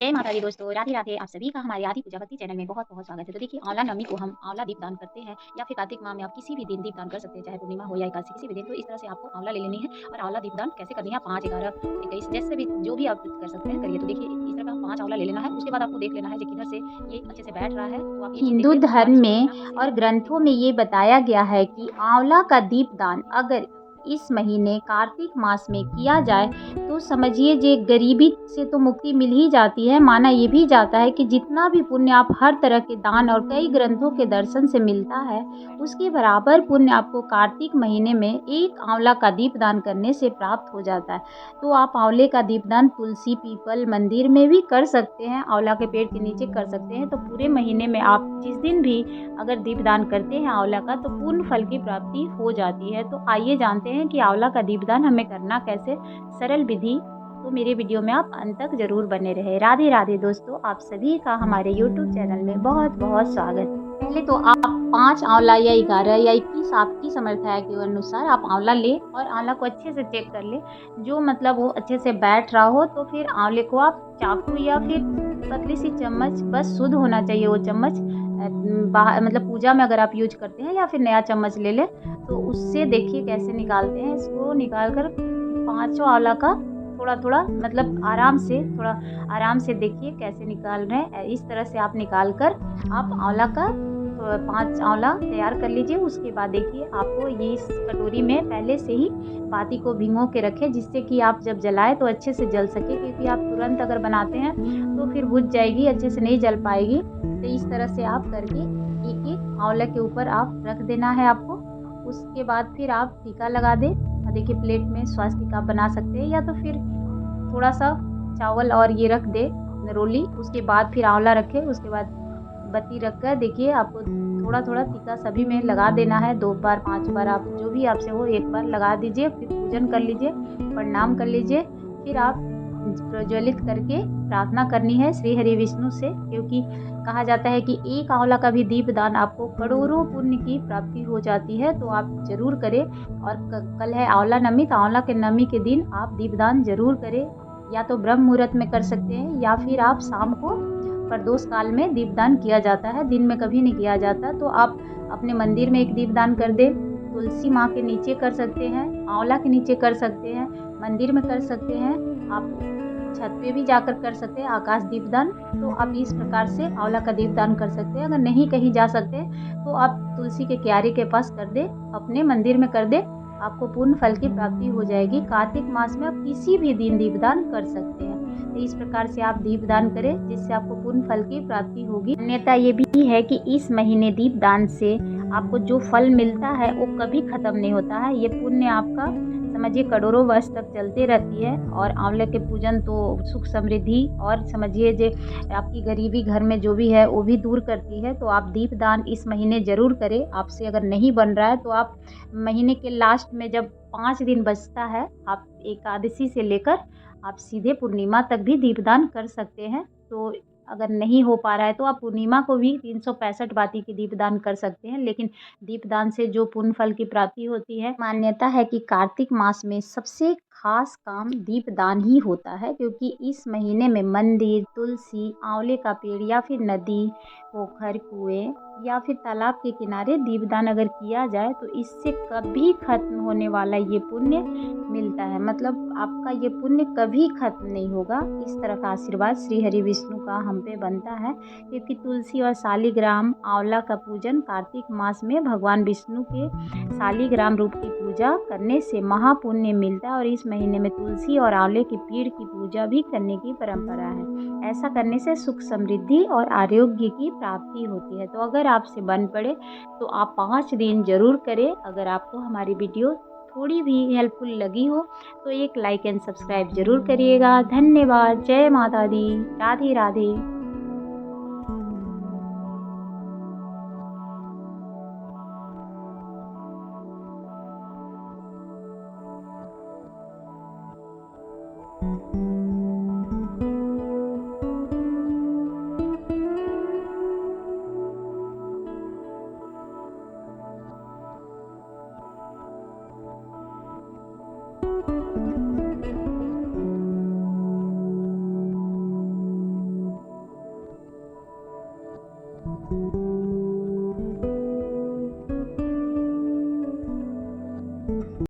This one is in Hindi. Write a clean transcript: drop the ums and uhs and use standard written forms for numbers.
जय माता दी दोस्तों, राधे राधे। आप सभी का हमारे आदि पूजावती चैनल में बहुत बहुत स्वागत है। तो देखिए, आंवला नवमी को हम आंवला दीपदान करते हैं या फिर कार्तिक माह में आप किसी भी दिन दीपदान कर सकते हैं, चाहे पूर्णिमा हो या एकादशी, किसी भी दिन। तो इस तरह से आपको आंवला ले लेनी है और आंवला दीपदान कैसे करनी है, 5, 11, 21 जैसे भी जो भी आप कर सकते हैं करिए। तो देखिए, इस तरह का 5 आंवला ले लेना है। उसके बाद आपको देख लेना है कि किधर से ये अच्छे से बैठ रहा है, तो आप ये चीज़ हिंदू देखिए। उसके बाद धर्म इसको में देखना है और सही ग्रंथों में ये बताया गया है कि आंवला का दीपदान अगर इस महीने कार्तिक मास में किया जाए तो समझिए जे गरीबी से तो मुक्ति मिल ही जाती है। माना ये भी जाता है कि जितना भी पुण्य आप हर तरह के दान और कई ग्रंथों के दर्शन से मिलता है, उसके बराबर पुण्य आपको कार्तिक महीने में एक आंवला का दीपदान करने से प्राप्त हो जाता है। तो आप आंवले का दीपदान तुलसी, पीपल, मंदिर में भी कर सकते हैं, आंवला के पेड़ के नीचे कर सकते हैं। तो पूरे महीने में आप जिस दिन भी अगर दीपदान करते हैं आंवला का, तो पूर्ण फल की प्राप्ति हो जाती है। तो आइए जानते हैं कि आंवला का दीपदान हमें करना कैसे, सरल विधि। तो मेरे वीडियो में आप अंत तक जरूर बने रहे। राधे राधे दोस्तों, आप सभी का हमारे यूट्यूब चैनल में बहुत बहुत स्वागत है। पहले तो आप 5 आंवला या 11 या 21 आपकी समर्थता के अनुसार आप आंवला ले और आंवला को अच्छे से चेक कर ले। जो मतलब वो अच्छे से बैठ रहा हो, तो फिर आंवले को आप चाकू या फिर पतली सी चम्मच, बस शुद्ध होना चाहिए वो चम्मच, बाहर मतलब पूजा में अगर आप यूज करते हैं, या फिर नया चम्मच ले लें। तो उससे देखिए कैसे निकालते हैं। इसको निकाल कर पाँचों आंवला का थोड़ा थोड़ा मतलब थोड़ा आराम से देखिए कैसे निकाल रहे हैं। इस तरह से आप निकाल कर आप आंवला का 5 आंवला तैयार कर लीजिए। उसके बाद देखिए आपको ये इस कटोरी में पहले से ही बाती को भिगो के रखें, जिससे कि आप जब जलाएँ तो अच्छे से जल सके, क्योंकि आप तुरंत अगर बनाते हैं तो फिर बुझ जाएगी, अच्छे से नहीं जल पाएगी। तो इस तरह से आप करके एक-एक आंवले के ऊपर आप रख देना है आपको। उसके बाद फिर आप टीका लगा दें और देखिए प्लेट में स्वास्तिक आप बना सकते हैं, या तो फिर थोड़ा-सा चावल और ये रख दें रोली। उसके बाद फिर आंवला रखें, उसके बाद बत्ती रखकर देखिए आपको थोड़ा-थोड़ा टीका सभी में लगा देना है। 2 बार, 5 बार, आप जो भी आपसे हो 1 बार लगा दीजिए। फिर पूजन कर लीजिए, प्रणाम कर लीजिए। फिर आप प्रज्वलित करके प्रार्थना करनी है श्री हरि विष्णु से, क्योंकि कहा जाता है कि एक आंवला का भी दीपदान आपको करोड़ों पुण्य की प्राप्ति हो जाती है। तो आप ज़रूर करें। और कल है आंवला नवमी, तो आंवला के नवमी के दिन आप दीपदान ज़रूर करें। या तो ब्रह्म मुहूर्त में कर सकते हैं, या फिर आप शाम को प्रदोष काल में दीपदान किया जाता है, दिन में कभी नहीं किया जाता। तो आप अपने मंदिर में एक दीपदान कर दें, तुलसी माँ के नीचे कर सकते हैं, आंवला के नीचे कर सकते हैं, मंदिर में कर सकते हैं, आप छत पे भी जाकर कर सकते हैं आकाश दीपदान। तो आप इस प्रकार से आंवला का दीपदान कर सकते हैं। अगर नहीं कहीं जा सकते तो आप तुलसी के क्यारी के पास कर दें, अपने मंदिर में कर दें, आपको पूर्ण फल की प्राप्ति हो जाएगी। कार्तिक मास में आप किसी भी दिन दीपदान कर सकते हैं। तो इस प्रकार से आप दीपदान करें, जिससे आपको पूर्ण फल की प्राप्ति होगी। मान्यता ये भी है कि इस महीने दीपदान से आपको जो फल मिलता है वो कभी खत्म नहीं होता है। ये पुण्य आपका समझिए करोड़ों वर्ष तक चलते रहती है। और आंवले के पूजन तो सुख समृद्धि और समझिए जे आपकी गरीबी घर में जो भी है वो भी दूर करती है। तो आप दीपदान इस महीने ज़रूर करें। आपसे अगर नहीं बन रहा है तो आप महीने के लास्ट में जब 5 दिन बचता है, आप एकादशी से लेकर आप सीधे पूर्णिमा तक भी दीपदान कर सकते हैं। तो अगर नहीं हो पा रहा है तो आप पूर्णिमा को भी 365 बाती की दीपदान कर सकते हैं। लेकिन दीपदान से जो पुण्य फल की प्राप्ति होती है, मान्यता है कि कार्तिक मास में सबसे खास काम दीपदान ही होता है, क्योंकि इस महीने में मंदिर, तुलसी, आंवले का पेड़ या फिर नदी, पोखर, कुएं या फिर तालाब के किनारे दीपदान अगर किया जाए तो इससे कभी खत्म होने वाला ये पुण्य मिलता है। मतलब आपका ये पुण्य कभी खत्म नहीं होगा। इस तरह का आशीर्वाद श्री हरि विष्णु का हम पे बनता है, क्योंकि तुलसी और शालिग्राम आंवला का पूजन कार्तिक मास में भगवान विष्णु के शालिग्राम रूप की पूजा करने से महापुण्य मिलता है। और इस महीने में तुलसी और आंवले के पेड़ की पूजा भी करने की परंपरा है। ऐसा करने से सुख समृद्धि और आरोग्य की प्राप्ति होती है। तो अगर आपसे बन पड़े तो आप 5 दिन जरूर करें। अगर आपको हमारी वीडियो थोड़ी भी हेल्पफुल लगी हो तो एक लाइक एंड सब्सक्राइब जरूर करिएगा। धन्यवाद। जय माता दी। राधे राधे।